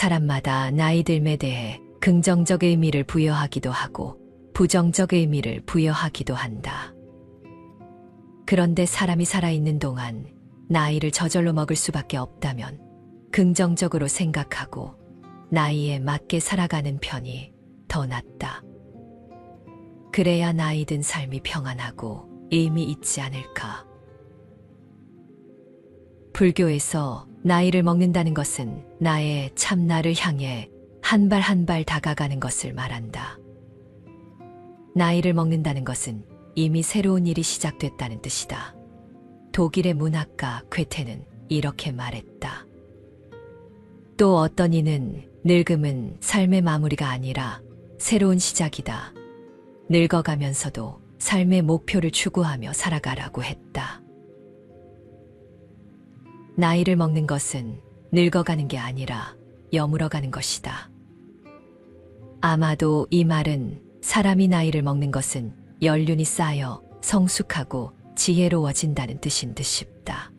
사람마다 나이 듦에 대해 긍정적 의미를 부여하기도 하고 부정적 의미를 부여하기도 한다. 그런데 사람이 살아있는 동안 나이를 저절로 먹을 수밖에 없다면 긍정적으로 생각하고 나이에 맞게 살아가는 편이 더 낫다. 그래야 나이 든 삶이 평안하고 의미 있지 않을까. 불교에서 나이를 먹는다는 것은 나의 참나를 향해 한 발 한 발 다가가는 것을 말한다. 나이를 먹는다는 것은 이미 새로운 일이 시작됐다는 뜻이다. 독일의 문학가 괴테는 이렇게 말했다. 또 어떤 이는 늙음은 삶의 마무리가 아니라 새로운 시작이다. 늙어가면서도 삶의 목표를 추구하며 살아가라고 했다. 나이를 먹는 것은 늙어가는 게 아니라 여물어가는 것이다. 아마도 이 말은 사람이 나이를 먹는 것은 연륜이 쌓여 성숙하고 지혜로워진다는 뜻인 듯 싶다.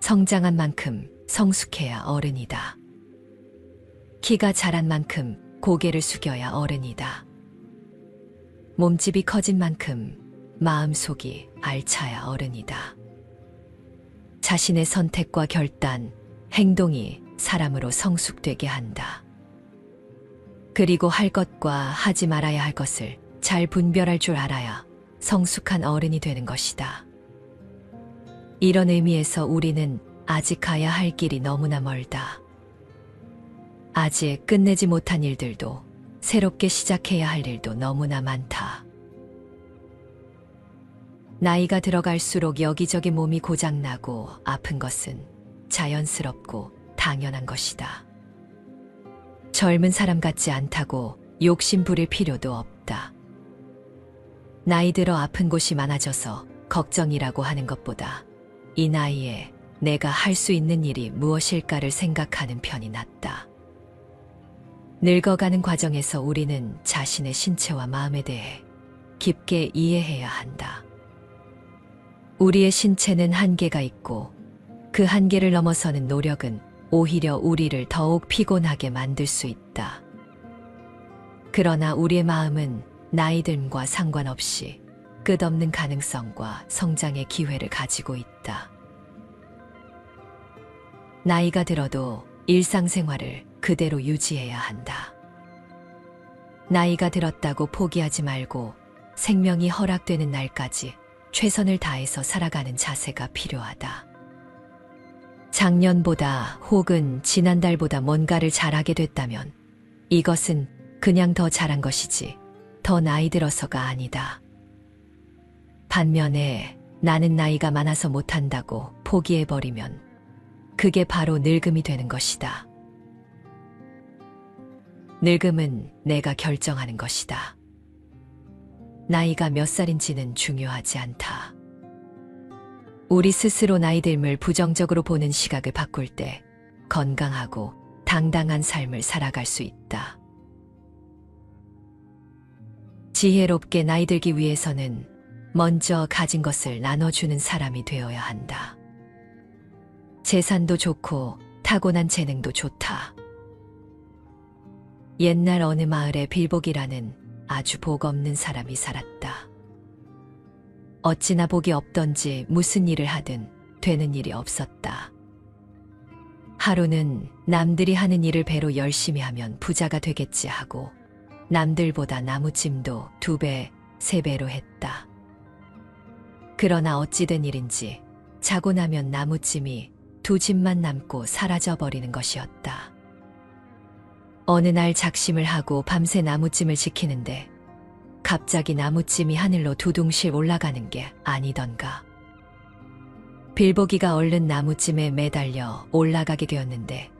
성장한 만큼 성숙해야 어른이다. 키가 자란 만큼 고개를 숙여야 어른이다. 몸집이 커진 만큼 마음속이 알차야 어른이다. 자신의 선택과 결단, 행동이 사람으로 성숙되게 한다. 그리고 할 것과 하지 말아야 할 것을 잘 분별할 줄 알아야 성숙한 어른이 되는 것이다. 이런 의미에서 우리는 아직 가야 할 길이 너무나 멀다. 아직 끝내지 못한 일들도 새롭게 시작해야 할 일도 너무나 많다. 나이가 들어갈수록 여기저기 몸이 고장나고 아픈 것은 자연스럽고 당연한 것이다. 젊은 사람 같지 않다고 욕심 부릴 필요도 없다. 나이 들어 아픈 곳이 많아져서 걱정이라고 하는 것보다 이 나이에 내가 할 수 있는 일이 무엇일까를 생각하는 편이 낫다. 늙어가는 과정에서 우리는 자신의 신체와 마음에 대해 깊게 이해해야 한다. 우리의 신체는 한계가 있고 그 한계를 넘어서는 노력은 오히려 우리를 더욱 피곤하게 만들 수 있다. 그러나 우리의 마음은 나이 듦과 상관없이 끝없는 가능성과 성장의 기회를 가지고 있다. 나이가 들어도 일상생활을 그대로 유지해야 한다. 나이가 들었다고 포기하지 말고 생명이 허락되는 날까지 최선을 다해서 살아가는 자세가 필요하다. 작년보다 혹은 지난달보다 뭔가를 잘하게 됐다면 이것은 그냥 더 잘한 것이지 더 나이 들어서가 아니다. 반면에 나는 나이가 많아서 못한다고 포기해버리면 그게 바로 늙음이 되는 것이다. 늙음은 내가 결정하는 것이다. 나이가 몇 살인지는 중요하지 않다. 우리 스스로 나이 듦을 부정적으로 보는 시각을 바꿀 때 건강하고 당당한 삶을 살아갈 수 있다. 지혜롭게 나이 들기 위해서는 먼저 가진 것을 나눠주는 사람이 되어야 한다. 재산도 좋고 타고난 재능도 좋다. 옛날 어느 마을에 빌복이라는 아주 복 없는 사람이 살았다. 어찌나 복이 없던지 무슨 일을 하든 되는 일이 없었다. 하루는 남들이 하는 일을 배로 열심히 하면 부자가 되겠지 하고 남들보다 나무찜도 2배, 3배로 했다. 그러나 어찌 된 일인지 자고 나면 나무찜이 2집만 남고 사라져버리는 것이었다. 어느 날 작심을 하고 밤새 나무찜을 지키는데 갑자기 나무찜이 하늘로 두둥실 올라가는 게 아니던가. 빌보기가 얼른 나무찜에 매달려 올라가게 되었는데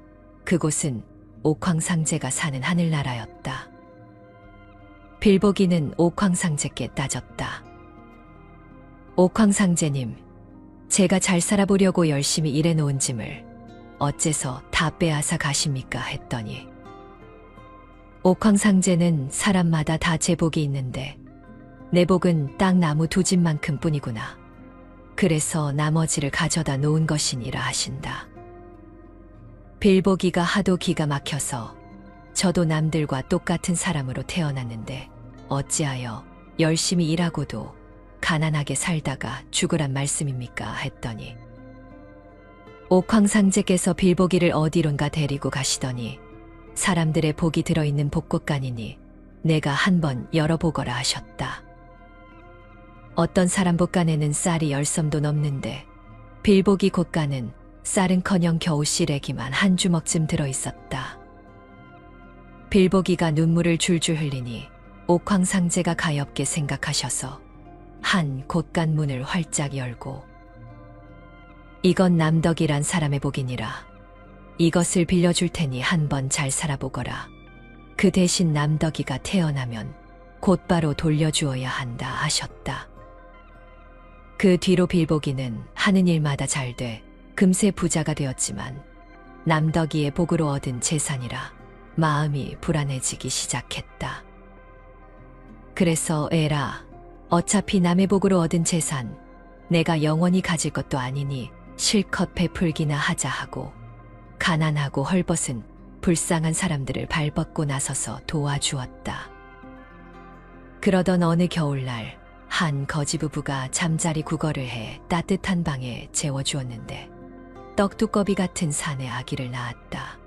그곳은 옥황상제가 사는 하늘나라였다. 빌보기는 옥황상제께 따졌다. 옥황상제님, 제가 잘 살아보려고 열심히 일해놓은 짐을 어째서 다 빼앗아 가십니까? 했더니 옥황상제는 사람마다 다 제 복이 있는데 내 복은 딱 나무 2집만큼 뿐이구나. 그래서 나머지를 가져다 놓은 것이니라 하신다. 빌보기가 하도 기가 막혀서 저도 남들과 똑같은 사람으로 태어났는데 어찌하여 열심히 일하고도 가난하게 살다가 죽으란 말씀입니까? 했더니 옥황상제께서 빌보기를 어디론가 데리고 가시더니 사람들의 복이 들어있는 복곳간이니 내가 한번 열어보거라 하셨다. 어떤 사람 복간에는 쌀이 10섬도 넘는데 빌보기 곳간은 쌀은커녕 겨우 시래기만 한 주먹쯤 들어있었다. 빌보기가 눈물을 줄줄 흘리니 옥황상제가 가엾게 생각하셔서 한 곳간 문을 활짝 열고 이건 남덕이란 사람의 복이니라. 이것을 빌려줄 테니 한번 잘 살아보거라. 그 대신 남덕이가 태어나면 곧바로 돌려주어야 한다 하셨다. 그 뒤로 빌보기는 하는 일마다 잘 돼 금세 부자가 되었지만 남덕이의 복으로 얻은 재산이라 마음이 불안해지기 시작했다. 그래서 에라, 어차피 남의 복으로 얻은 재산 내가 영원히 가질 것도 아니니 실컷 베풀기나 하자 하고 가난하고 헐벗은 불쌍한 사람들을 발벗고 나서서 도와주었다. 그러던 어느 겨울날 한 거지부부가 잠자리 구걸을 해 따뜻한 방에 재워주었는데 떡두꺼비 같은 산의 아기를 낳았다.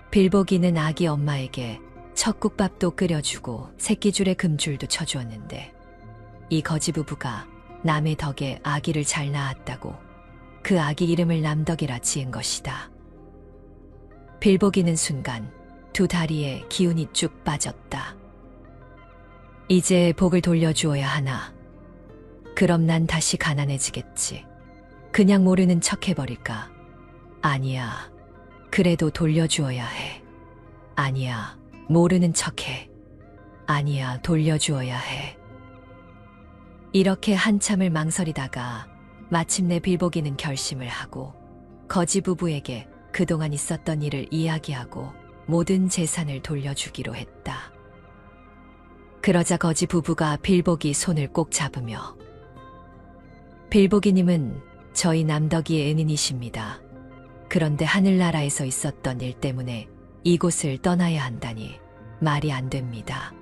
빌보기는 아기 엄마에게 척국밥도 끓여주고 새끼줄에 금줄도 쳐주었는데 이 거지부부가 남의 덕에 아기를 잘 낳았다고 그 아기 이름을 남덕이라 지은 것이다. 빌보기는 순간 두 다리에 기운이 쭉 빠졌다. 이제 복을 돌려주어야 하나. 그럼 난 다시 가난해지겠지. 그냥 모르는 척 해버릴까? 아니야. 그래도 돌려주어야 해. 아니야. 모르는 척해. 아니야. 돌려주어야 해. 이렇게 한참을 망설이다가 마침내 빌보기는 결심을 하고 거지 부부에게 그동안 있었던 일을 이야기하고 모든 재산을 돌려주기로 했다. 그러자 거지 부부가 빌보기 손을 꼭 잡으며 빌보기님은 저희 남덕이의 은인이십니다. 그런데 하늘나라에서 있었던 일 때문에 이곳을 떠나야 한다니 말이 안 됩니다.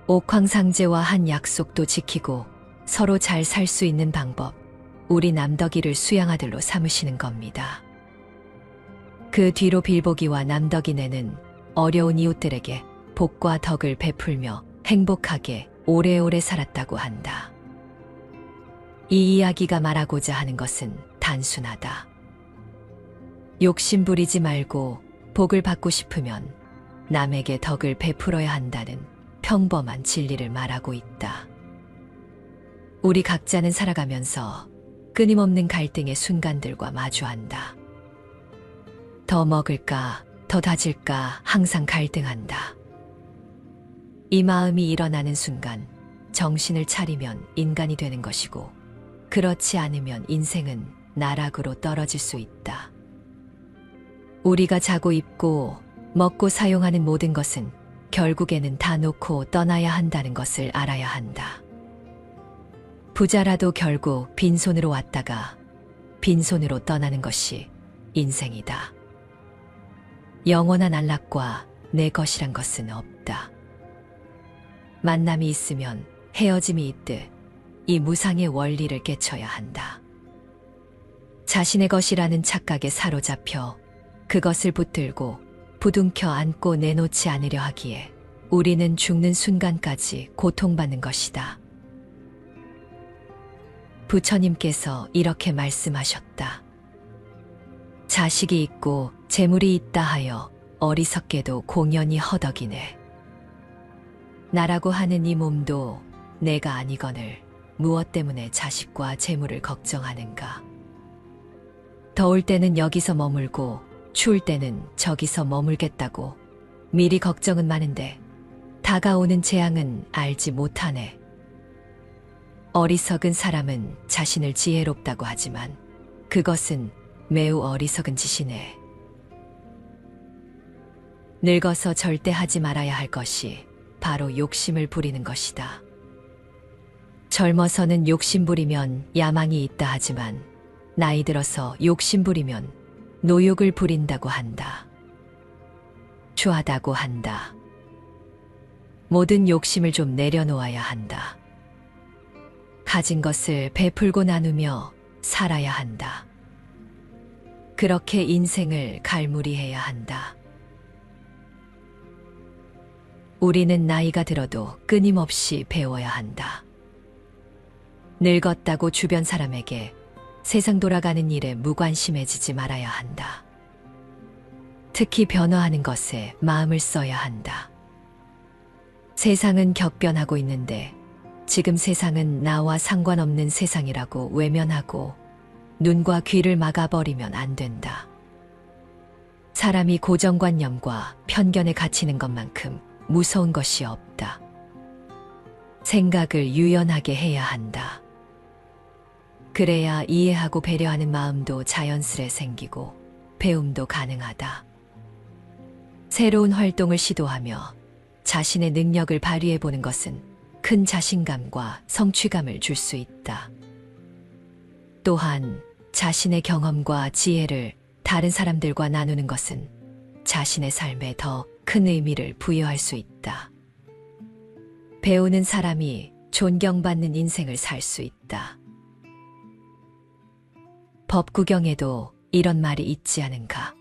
옥황상제와 한 약속도 지키고 서로 잘 살 수 있는 방법, 우리 남덕이를 수양아들로 삼으시는 겁니다. 그 뒤로 빌보기와 남덕이네는 어려운 이웃들에게 복과 덕을 베풀며 행복하게 오래오래 살았다고 한다. 이 이야기가 말하고자 하는 것은 단순하다. 욕심 부리지 말고 복을 받고 싶으면 남에게 덕을 베풀어야 한다는 평범한 진리를 말하고 있다. 우리 각자는 살아가면서 끊임없는 갈등의 순간들과 마주한다. 더 먹을까, 더 다질까 항상 갈등한다. 이 마음이 일어나는 순간 정신을 차리면 인간이 되는 것이고 그렇지 않으면 인생은 나락으로 떨어질 수 있다. 우리가 자고 입고 먹고 사용하는 모든 것은 결국에는 다 놓고 떠나야 한다는 것을 알아야 한다. 부자라도 결국 빈손으로 왔다가 빈손으로 떠나는 것이 인생이다. 영원한 안락과 내 것이란 것은 없다. 만남이 있으면 헤어짐이 있듯 이 무상의 원리를 깨쳐야 한다. 자신의 것이라는 착각에 사로잡혀 그것을 붙들고 부둥켜 안고 내놓지 않으려 하기에 우리는 죽는 순간까지 고통받는 것이다. 부처님께서 이렇게 말씀하셨다. 자식이 있고 재물이 있다 하여 어리석게도 공연히 허덕이네. 나라고 하는 이 몸도 내가 아니거늘 무엇 때문에 자식과 재물을 걱정하는가. 더울 때는 여기서 머물고 추울 때는 저기서 머물겠다고 미리 걱정은 많은데 다가오는 재앙은 알지 못하네. 어리석은 사람은 자신을 지혜롭다고 하지만 그것은 매우 어리석은 짓이네. 늙어서 절대 하지 말아야 할 것이 바로 욕심을 부리는 것이다. 젊어서는 욕심 부리면 야망이 있다 하지만 나이 들어서 욕심 부리면 노욕을 부린다고 한다. 추하다고 한다. 모든 욕심을 좀 내려놓아야 한다. 가진 것을 베풀고 나누며 살아야 한다. 그렇게 인생을 갈무리해야 한다. 우리는 나이가 들어도 끊임없이 배워야 한다. 늙었다고 주변 사람에게 세상 돌아가는 일에 무관심해지지 말아야 한다. 특히 변화하는 것에 마음을 써야 한다. 세상은 격변하고 있는데 지금 세상은 나와 상관없는 세상이라고 외면하고 눈과 귀를 막아버리면 안 된다. 사람이 고정관념과 편견에 갇히는 것만큼 무서운 것이 없다. 생각을 유연하게 해야 한다. 그래야 이해하고 배려하는 마음도 자연스레 생기고 배움도 가능하다. 새로운 활동을 시도하며 자신의 능력을 발휘해보는 것은 큰 자신감과 성취감을 줄 수 있다. 또한 자신의 경험과 지혜를 다른 사람들과 나누는 것은 자신의 삶에 더 큰 의미를 부여할 수 있다. 배우는 사람이 존경받는 인생을 살 수 있다. 법구경에도 이런 말이 있지 않은가?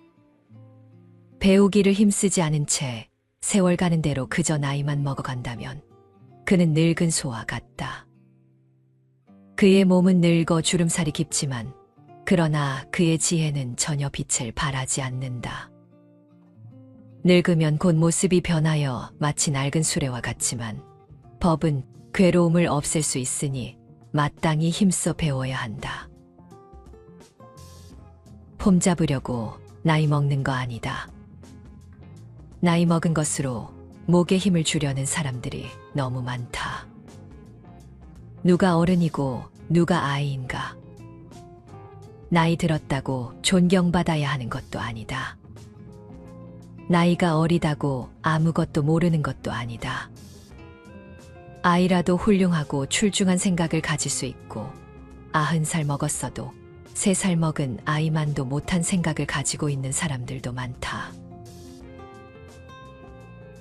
배우기를 힘쓰지 않은 채 세월 가는 대로 그저 나이만 먹어간다면 그는 늙은 소와 같다. 그의 몸은 늙어 주름살이 깊지만 그러나 그의 지혜는 전혀 빛을 발하지 않는다. 늙으면 곧 모습이 변하여 마치 낡은 수레와 같지만 법은 괴로움을 없앨 수 있으니 마땅히 힘써 배워야 한다. 폼 잡으려고 나이 먹는 거 아니다. 나이 먹은 것으로 목에 힘을 주려는 사람들이 너무 많다. 누가 어른이고 누가 아이인가? 나이 들었다고 존경받아야 하는 것도 아니다. 나이가 어리다고 아무것도 모르는 것도 아니다. 아이라도 훌륭하고 출중한 생각을 가질 수 있고 90살 먹었어도 3살 먹은 아이만도 못한 생각을 가지고 있는 사람들도 많다.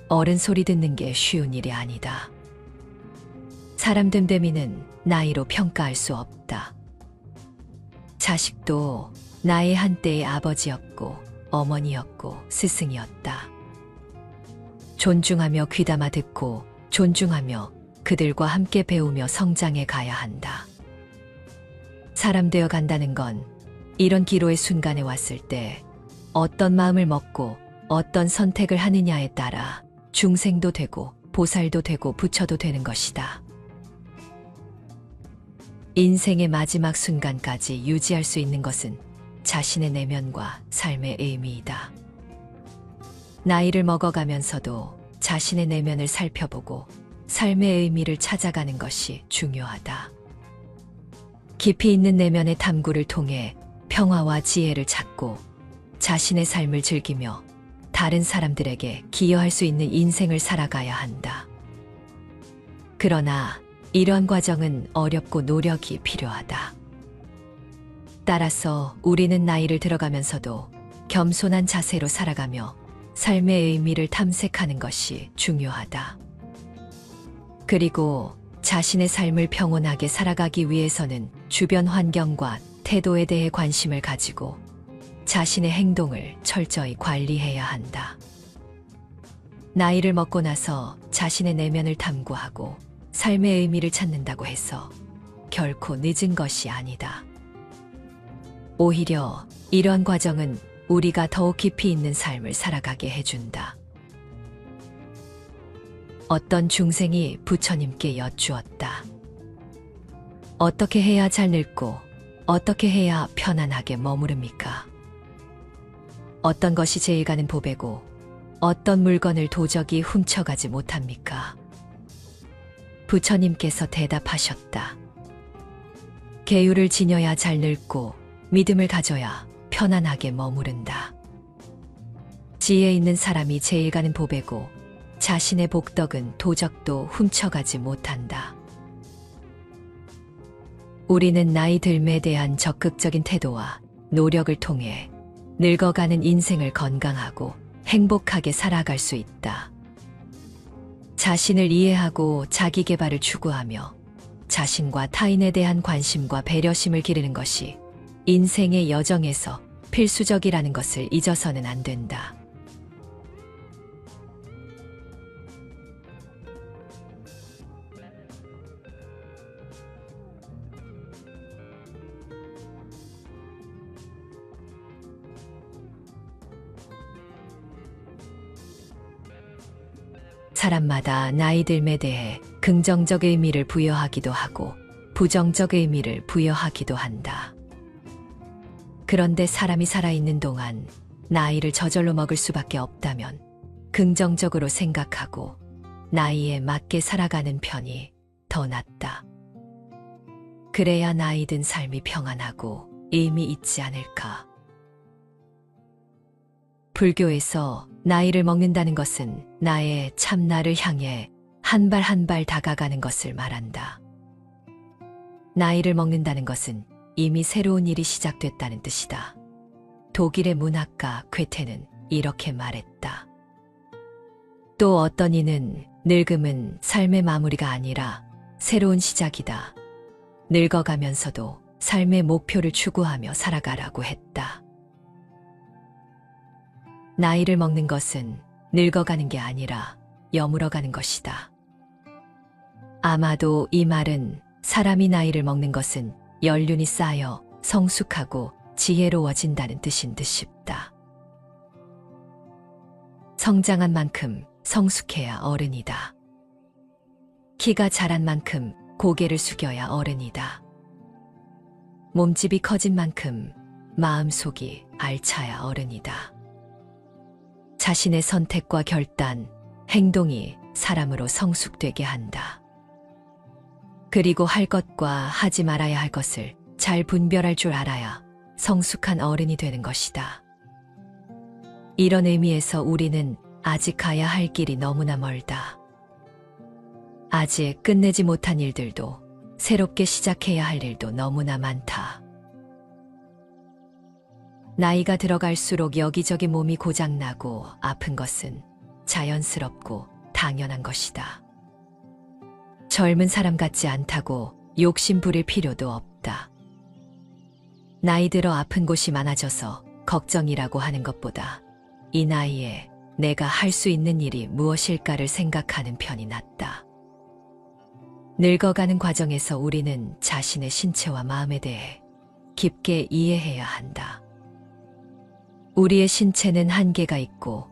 어른 소리 듣는 게 쉬운 일이 아니다. 사람 됨됨이는 나이로 평가할 수 없다. 자식도 나의 한때의 아버지였고 어머니였고 스승이었다. 존중하며 귀담아 듣고 존중하며 그들과 함께 배우며 성장해 가야 한다. 사람 되어 간다는 건 이런 기로의 순간에 왔을 때 어떤 마음을 먹고 어떤 선택을 하느냐에 따라 중생도 되고 보살도 되고 부처도 되는 것이다. 인생의 마지막 순간까지 유지할 수 있는 것은 자신의 내면과 삶의 의미이다. 나이를 먹어가면서도 자신의 내면을 살펴보고 삶의 의미를 찾아가는 것이 중요하다. 깊이 있는 내면의 탐구를 통해 평화와 지혜를 찾고 자신의 삶을 즐기며 다른 사람들에게 기여할 수 있는 인생을 살아가야 한다. 그러나 이러한 과정은 어렵고 노력이 필요하다. 따라서 우리는 나이를 들어가면서도 겸손한 자세로 살아가며 삶의 의미를 탐색하는 것이 중요하다. 그리고 자신의 삶을 평온하게 살아가기 위해서는 주변 환경과 태도에 대해 관심을 가지고 자신의 행동을 철저히 관리해야 한다. 나이를 먹고 나서 자신의 내면을 탐구하고 삶의 의미를 찾는다고 해서 결코 늦은 것이 아니다. 오히려 이러한 과정은 우리가 더욱 깊이 있는 삶을 살아가게 해준다. 어떤 중생이 부처님께 여쭈었다. 어떻게 해야 잘 늙고 어떻게 해야 편안하게 머무릅니까? 어떤 것이 제일 가는 보배고 어떤 물건을 도적이 훔쳐가지 못합니까? 부처님께서 대답하셨다. 계율을 지녀야 잘 늙고 믿음을 가져야 편안하게 머무른다. 지혜 있는 사람이 제일 가는 보배고 자신의 복덕은 도적도 훔쳐가지 못한다. 우리는 나이 들매에 대한 적극적인 태도와 노력을 통해 늙어가는 인생을 건강하고 행복하게 살아갈 수 있다. 자신을 이해하고 자기 개발을 추구하며 자신과 타인에 대한 관심과 배려심을 기르는 것이 인생의 여정에서 필수적이라는 것을 잊어서는 안 된다. 사람마다 나이 듦에 대해 긍정적 의미를 부여하기도 하고 부정적 의미를 부여하기도 한다. 그런데 사람이 살아있는 동안 나이를 저절로 먹을 수밖에 없다면 긍정적으로 생각하고 나이에 맞게 살아가는 편이 더 낫다. 그래야 나이 든 삶이 평안하고 의미 있지 않을까. 불교에서 나이를 먹는다는 것은 나의 참나를 향해 한 발 한 발 다가가는 것을 말한다. 나이를 먹는다는 것은 이미 새로운 일이 시작됐다는 뜻이다. 독일의 문학가 괴테는 이렇게 말했다. 또 어떤 이는 늙음은 삶의 마무리가 아니라 새로운 시작이다. 늙어가면서도 삶의 목표를 추구하며 살아가라고 했다. 나이를 먹는 것은 늙어가는 게 아니라 여물어가는 것이다. 아마도 이 말은 사람이 나이를 먹는 것은 연륜이 쌓여 성숙하고 지혜로워진다는 뜻인 듯 싶다. 성장한 만큼 성숙해야 어른이다. 키가 자란 만큼 고개를 숙여야 어른이다. 몸집이 커진 만큼 마음속이 알차야 어른이다. 자신의 선택과 결단, 행동이 사람으로 성숙되게 한다. 그리고 할 것과 하지 말아야 할 것을 잘 분별할 줄 알아야 성숙한 어른이 되는 것이다. 이런 의미에서 우리는 아직 가야 할 길이 너무나 멀다. 아직 끝내지 못한 일들도 새롭게 시작해야 할 일도 너무나 많다. 나이가 들어갈수록 여기저기 몸이 고장나고 아픈 것은 자연스럽고 당연한 것이다. 젊은 사람 같지 않다고 욕심 부릴 필요도 없다. 나이 들어 아픈 곳이 많아져서 걱정이라고 하는 것보다 이 나이에 내가 할 수 있는 일이 무엇일까를 생각하는 편이 낫다. 늙어가는 과정에서 우리는 자신의 신체와 마음에 대해 깊게 이해해야 한다. 우리의 신체는 한계가 있고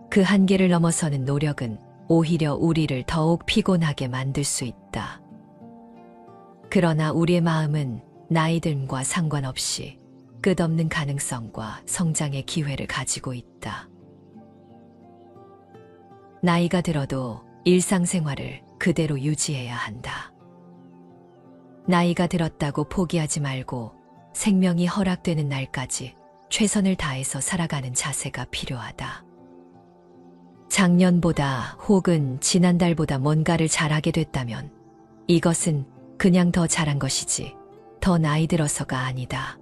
그 한계를 넘어서는 노력은 오히려 우리를 더욱 피곤하게 만들 수 있다. 그러나 우리의 마음은 나이 듦과 상관없이 끝없는 가능성과 성장의 기회를 가지고 있다. 나이가 들어도 일상생활을 그대로 유지해야 한다. 나이가 들었다고 포기하지 말고 생명이 허락되는 날까지 최선을 다해서 살아가는 자세가 필요하다. 작년보다 혹은 지난달보다 뭔가를 잘하게 됐다면 이것은 그냥 더 잘한 것이지 더 나이 들어서가 아니다.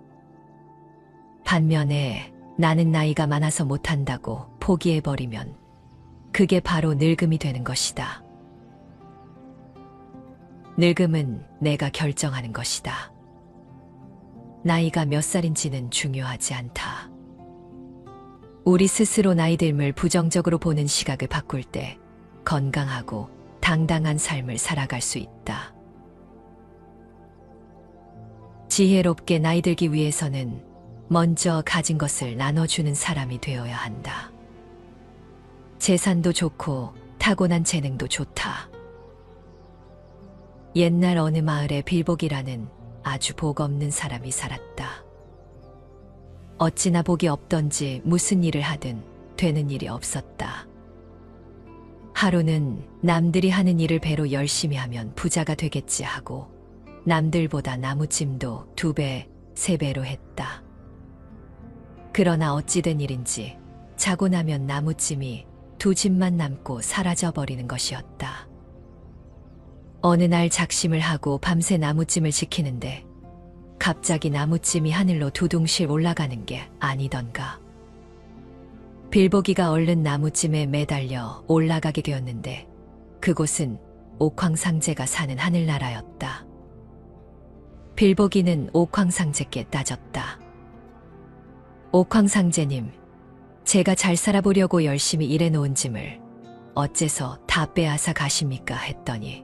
반면에 나는 나이가 많아서 못한다고 포기해버리면 그게 바로 늙음이 되는 것이다. 늙음은 내가 결정하는 것이다. 나이가 몇 살인지는 중요하지 않다. 우리 스스로 나이 듦을 부정적으로 보는 시각을 바꿀 때 건강하고 당당한 삶을 살아갈 수 있다. 지혜롭게 나이 들기 위해서는 먼저 가진 것을 나눠주는 사람이 되어야 한다. 재산도 좋고 타고난 재능도 좋다. 옛날 어느 마을에 빌복이라는 아주 복 없는 사람이 살았다. 어찌나 복이 없던지 무슨 일을 하든 되는 일이 없었다. 하루는 남들이 하는 일을 배로 열심히 하면 부자가 되겠지 하고 남들보다 나무찜도 2배, 3배로 했다. 그러나 어찌 된 일인지 자고 나면 나무찜이 2집만 남고 사라져버리는 것이었다. 어느 날 작심을 하고 밤새 나무찜을 지키는데 갑자기 나무찜이 하늘로 두둥실 올라가는 게 아니던가. 빌보기가 얼른 나무쯤에 매달려 올라가게 되었는데 그곳은 옥황상제가 사는 하늘나라였다. 빌보기는 옥황상제께 따졌다. 옥황상제님, 제가 잘 살아보려고 열심히 일해놓은 짐을 어째서 다 빼앗아 가십니까? 했더니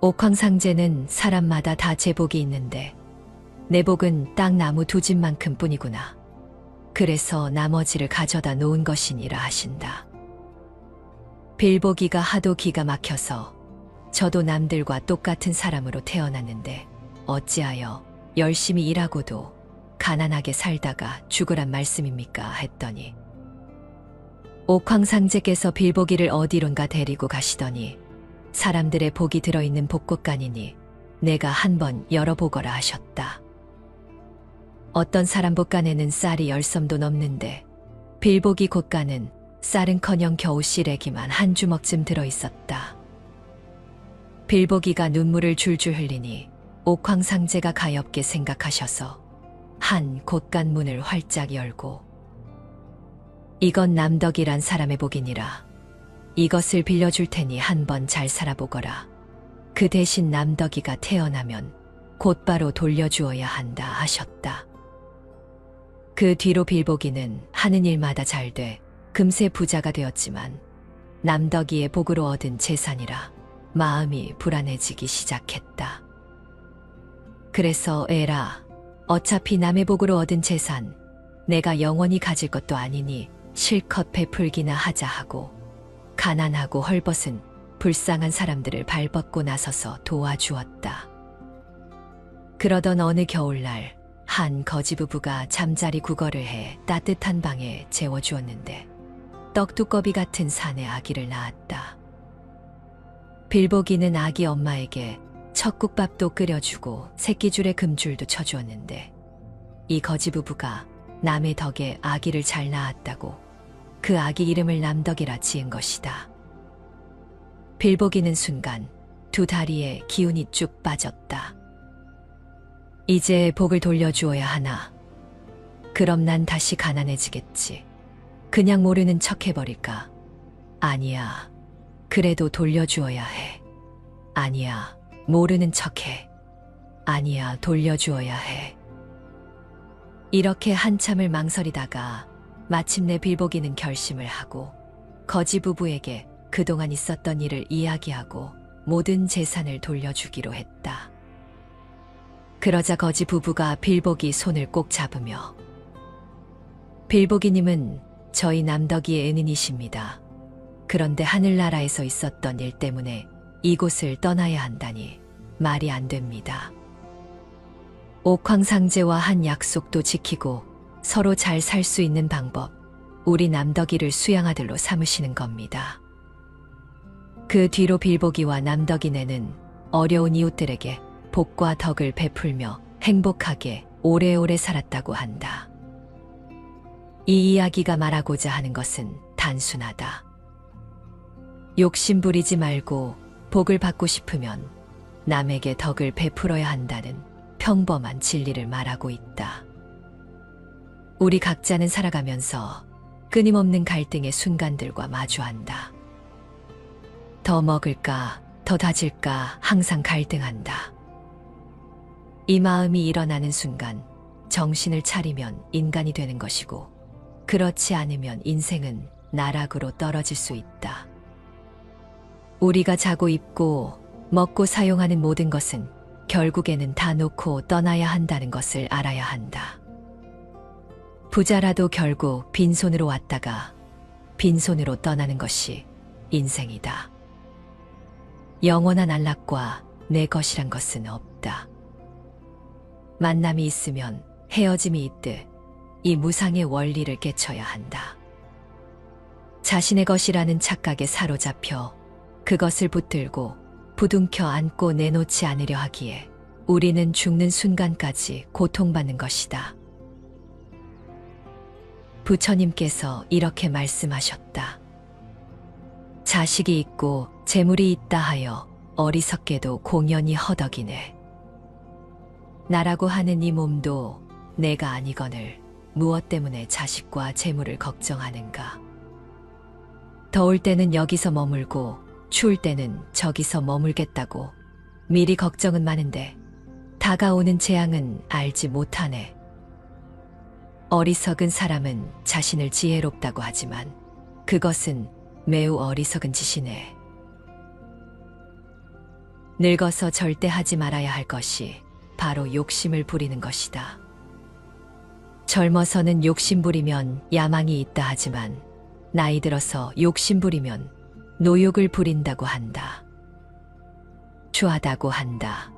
옥황상제는 사람마다 다 제복이 있는데 내 복은 딱 나무 2집만큼 뿐이구나. 그래서 나머지를 가져다 놓은 것이니라 하신다. 빌보기가 하도 기가 막혀서 저도 남들과 똑같은 사람으로 태어났는데 어찌하여 열심히 일하고도 가난하게 살다가 죽으란 말씀입니까? 했더니 옥황상제께서 빌보기를 어디론가 데리고 가시더니 사람들의 복이 들어있는 복곳간이니 내가 한번 열어보거라 하셨다. 어떤 사람 복간에는 쌀이 10섬도 넘는데 빌보기 곳간은 쌀은커녕 겨우 시래기만 한 주먹쯤 들어있었다. 빌보기가 눈물을 줄줄 흘리니 옥황상제가 가엾게 생각하셔서 한 곳간 문을 활짝 열고 이건 남덕이란 사람의 복이니라. 이것을 빌려줄 테니 한번 잘 살아보거라. 그 대신 남덕이가 태어나면 곧바로 돌려주어야 한다 하셨다. 그 뒤로 빌보기는 하는 일마다 잘 돼 금세 부자가 되었지만 남덕이의 복으로 얻은 재산이라 마음이 불안해지기 시작했다. 그래서 에라, 어차피 남의 복으로 얻은 재산 내가 영원히 가질 것도 아니니 실컷 베풀기나 하자 하고 가난하고 헐벗은 불쌍한 사람들을 발벗고 나서서 도와주었다. 그러던 어느 겨울날 한 거지부부가 잠자리 구걸을 해 따뜻한 방에 재워주었는데 떡두꺼비 같은 산의 아기를 낳았다. 빌보기는 아기 엄마에게 척국밥도 끓여주고 새끼줄에 금줄도 쳐주었는데 이 거지부부가 남의 덕에 아기를 잘 낳았다고 그 아기 이름을 남덕이라 지은 것이다. 빌보기는 순간 두 다리에 기운이 쭉 빠졌다. 이제 복을 돌려주어야 하나. 그럼 난 다시 가난해지겠지. 그냥 모르는 척 해버릴까? 아니야. 그래도 돌려주어야 해. 아니야. 모르는 척해. 아니야. 돌려주어야 해. 이렇게 한참을 망설이다가 마침내 빌보기는 결심을 하고 거지 부부에게 그동안 있었던 일을 이야기하고 모든 재산을 돌려주기로 했다. 그러자 거지 부부가 빌보기 손을 꼭 잡으며 빌보기님은 저희 남덕이의 은인이십니다. 그런데 하늘나라에서 있었던 일 때문에 이곳을 떠나야 한다니 말이 안 됩니다. 옥황상제와 한 약속도 지키고 서로 잘 살 수 있는 방법, 우리 남덕이를 수양아들로 삼으시는 겁니다. 그 뒤로 빌보기와 남덕이네는 어려운 이웃들에게 복과 덕을 베풀며 행복하게 오래오래 살았다고 한다. 이 이야기가 말하고자 하는 것은 단순하다. 욕심 부리지 말고 복을 받고 싶으면 남에게 덕을 베풀어야 한다는 평범한 진리를 말하고 있다. 우리 각자는 살아가면서 끊임없는 갈등의 순간들과 마주한다. 더 먹을까, 더 다질까 항상 갈등한다. 이 마음이 일어나는 순간 정신을 차리면 인간이 되는 것이고 그렇지 않으면 인생은 나락으로 떨어질 수 있다. 우리가 자고 입고 먹고 사용하는 모든 것은 결국에는 다 놓고 떠나야 한다는 것을 알아야 한다. 부자라도 결국 빈손으로 왔다가 빈손으로 떠나는 것이 인생이다. 영원한 안락과 내 것이란 것은 없다. 만남이 있으면 헤어짐이 있듯 이 무상의 원리를 깨쳐야 한다. 자신의 것이라는 착각에 사로잡혀 그것을 붙들고 부둥켜 안고 내놓지 않으려 하기에 우리는 죽는 순간까지 고통받는 것이다. 부처님께서 이렇게 말씀하셨다. 자식이 있고 재물이 있다 하여 어리석게도 공연히 허덕이네. 나라고 하는 이 몸도 내가 아니거늘 무엇 때문에 자식과 재물을 걱정하는가? 더울 때는 여기서 머물고 추울 때는 저기서 머물겠다고 미리 걱정은 많은데 다가오는 재앙은 알지 못하네. 어리석은 사람은 자신을 지혜롭다고 하지만 그것은 매우 어리석은 짓이네. 늙어서 절대 하지 말아야 할 것이 바로 욕심을 부리는 것이다. 젊어서는 욕심 부리면 야망이 있다 하지만 나이 들어서 욕심 부리면 노욕을 부린다고 한다. 추하다고 한다.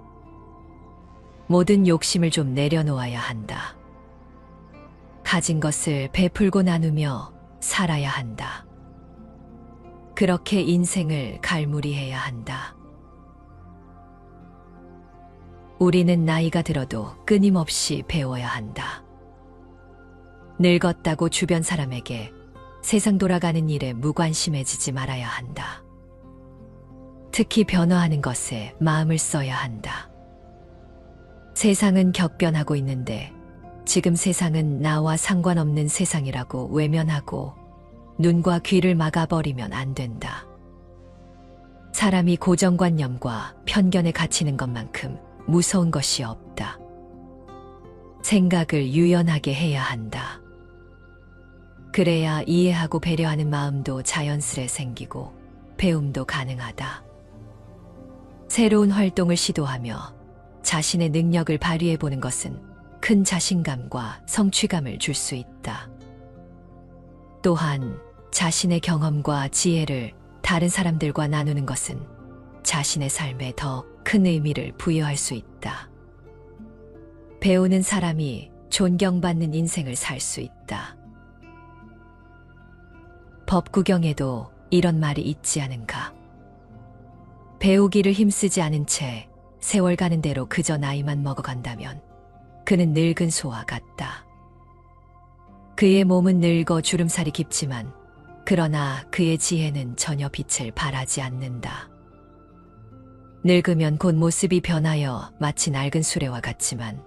모든 욕심을 좀 내려놓아야 한다. 가진 것을 베풀고 나누며 살아야 한다. 그렇게 인생을 갈무리해야 한다. 우리는 나이가 들어도 끊임없이 배워야 한다. 늙었다고 주변 사람에게 세상 돌아가는 일에 무관심해지지 말아야 한다. 특히 변화하는 것에 마음을 써야 한다. 세상은 격변하고 있는데 지금 세상은 나와 상관없는 세상이라고 외면하고 눈과 귀를 막아버리면 안 된다. 사람이 고정관념과 편견에 갇히는 것만큼 무서운 것이 없다. 생각을 유연하게 해야 한다. 그래야 이해하고 배려하는 마음도 자연스레 생기고 배움도 가능하다. 새로운 활동을 시도하며 자신의 능력을 발휘해보는 것은 큰 자신감과 성취감을 줄 수 있다. 또한 자신의 경험과 지혜를 다른 사람들과 나누는 것은 자신의 삶에 더 큰 의미를 부여할 수 있다. 배우는 사람이 존경받는 인생을 살 수 있다. 법구경에도 이런 말이 있지 않은가? 배우기를 힘쓰지 않은 채 세월 가는 대로 그저 나이만 먹어간다면 그는 늙은 소와 같다. 그의 몸은 늙어 주름살이 깊지만 그러나 그의 지혜는 전혀 빛을 발하지 않는다. 늙으면 곧 모습이 변하여 마치 낡은 수레와 같지만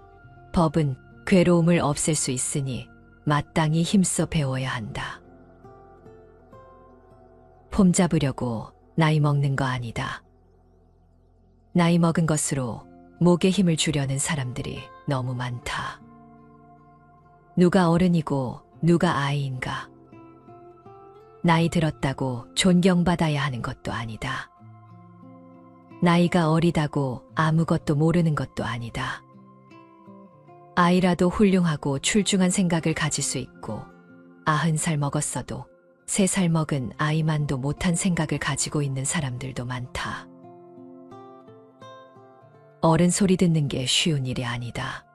법은 괴로움을 없앨 수 있으니 마땅히 힘써 배워야 한다. 폼 잡으려고 나이 먹는 거 아니다. 나이 먹은 것으로 목에 힘을 주려는 사람들이 너무 많다. 누가 어른이고 누가 아이인가? 나이 들었다고 존경받아야 하는 것도 아니다. 나이가 어리다고 아무것도 모르는 것도 아니다. 아이라도 훌륭하고 출중한 생각을 가질 수 있고 90살 먹었어도 3살 먹은 아이만도 못한 생각을 가지고 있는 사람들도 많다. 어른 소리 듣는 게 쉬운 일이 아니다.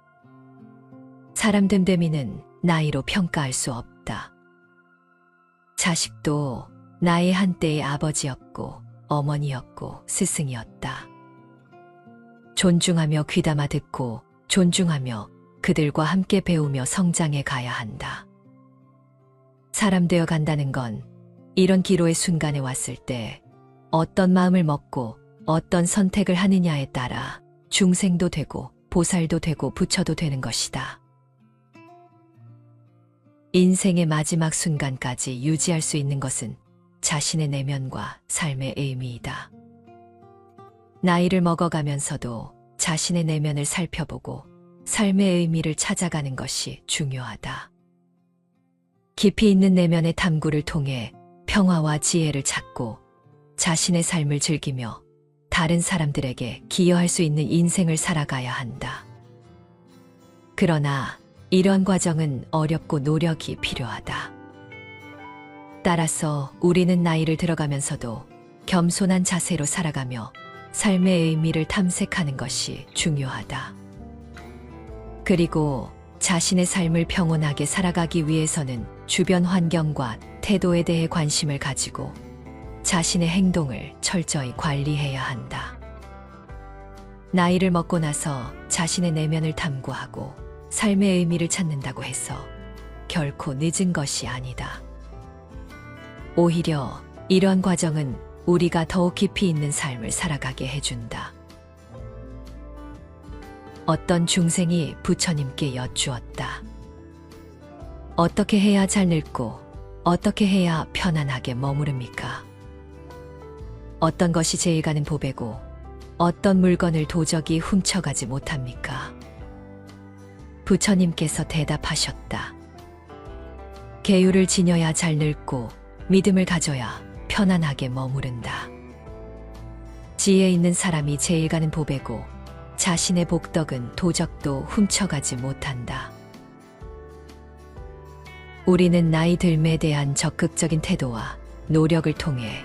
사람 됨됨이는 나이로 평가할 수 없다. 자식도 나의 한때의 아버지였고 어머니였고 스승이었다. 존중하며 귀담아 듣고 존중하며 그들과 함께 배우며 성장해 가야 한다. 사람 되어 간다는 건 이런 기로의 순간에 왔을 때 어떤 마음을 먹고 어떤 선택을 하느냐에 따라 중생도 되고 보살도 되고 부처도 되는 것이다. 인생의 마지막 순간까지 유지할 수 있는 것은 자신의 내면과 삶의 의미이다. 나이를 먹어가면서도 자신의 내면을 살펴보고 삶의 의미를 찾아가는 것이 중요하다. 깊이 있는 내면의 탐구를 통해 평화와 지혜를 찾고 자신의 삶을 즐기며 다른 사람들에게 기여할 수 있는 인생을 살아가야 한다. 그러나 이런 과정은 어렵고 노력이 필요하다. 따라서 우리는 나이를 들어가면서도 겸손한 자세로 살아가며 삶의 의미를 탐색하는 것이 중요하다. 그리고 자신의 삶을 평온하게 살아가기 위해서는 주변 환경과 태도에 대해 관심을 가지고 자신의 행동을 철저히 관리해야 한다. 나이를 먹고 나서 자신의 내면을 탐구하고 삶의 의미를 찾는다고 해서 결코 늦은 것이 아니다. 오히려 이런 과정은 우리가 더욱 깊이 있는 삶을 살아가게 해준다. 어떤 중생이 부처님께 여쭈었다. 어떻게 해야 잘 늙고 어떻게 해야 편안하게 머무릅니까? 어떤 것이 제일 가는 보배고 어떤 물건을 도적이 훔쳐가지 못합니까? 부처님께서 대답하셨다. 계율을 지녀야 잘 늙고 믿음을 가져야 편안하게 머무른다. 지혜 있는 사람이 제일 가는 보배고 자신의 복덕은 도적도 훔쳐가지 못한다. 우리는 나이 들매에 대한 적극적인 태도와 노력을 통해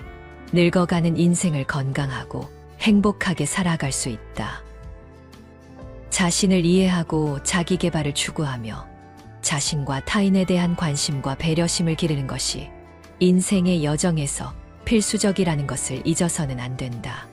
늙어가는 인생을 건강하고 행복하게 살아갈 수 있다. 자신을 이해하고 자기 개발을 추구하며 자신과 타인에 대한 관심과 배려심을 기르는 것이 인생의 여정에서 필수적이라는 것을 잊어서는 안 된다.